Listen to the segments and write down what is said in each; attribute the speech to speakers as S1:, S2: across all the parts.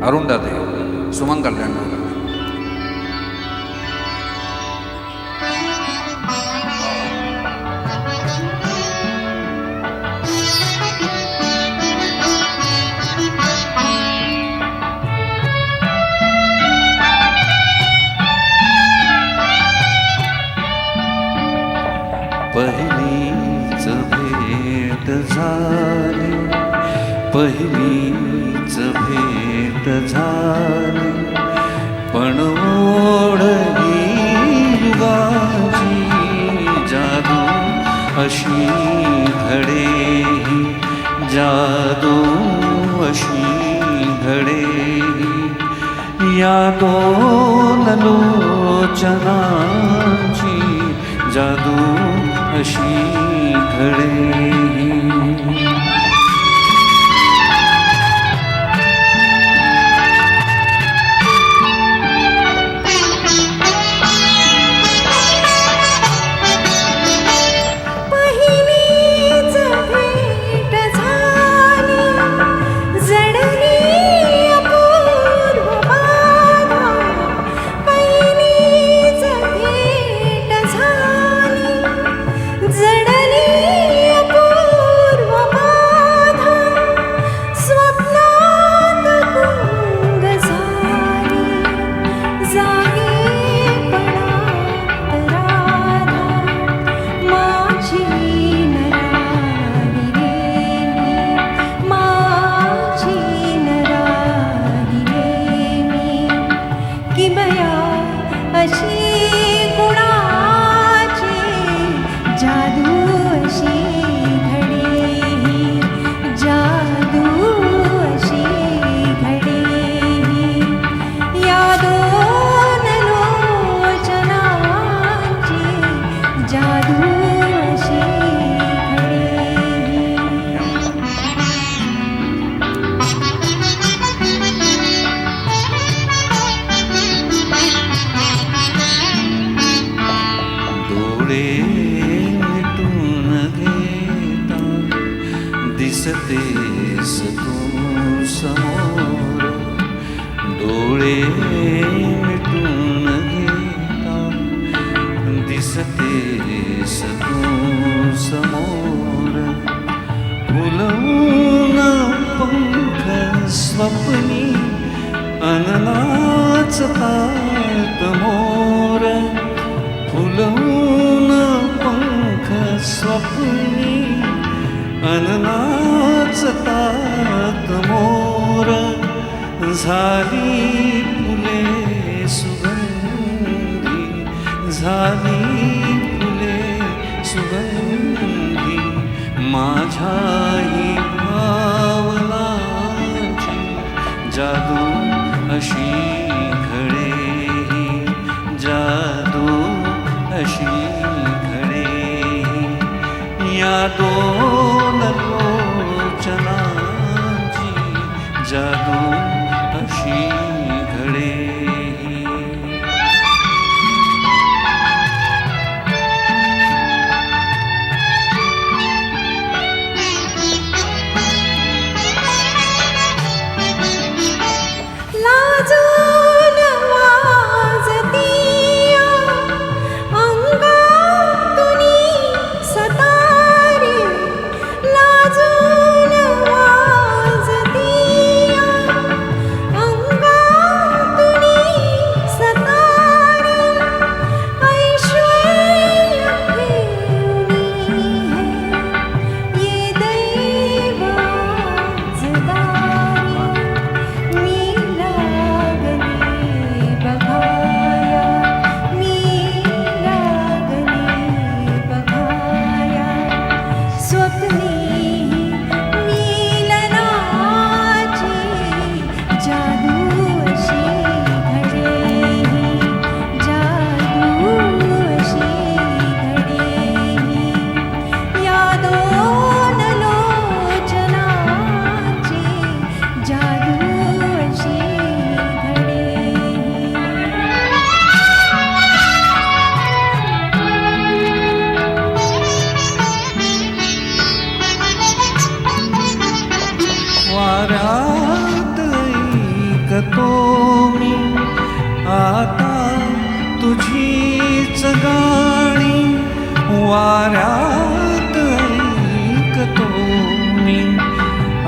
S1: अरुंधती सुमन कल्याण.
S2: पहिलीच भेट झाली, पहिलीच भेट झाली, पण ओढ ही युगाची जादू अशी घडे, जादू अशी घडे. या दोन लोचनाची जादू अशी घडे. दिसतेस तू समोर, डोळे मिटून घेता. दिसतेस तू समोर, फुलवून पंख स्वप्नी अन नाचतात मोर. फुलवून पंख स्वप्नी अन नाचतात मोर. झाली फुले सुगंधी, झाली फुले सुगंधी, माझ्याही भावनाची जादू अशी घडे, जादू अशी घडे. या दोन लोचनाची जादू अशी घडे.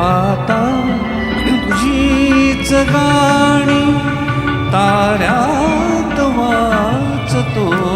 S2: आता तुझीच गाणी ताऱ्यात वाचतो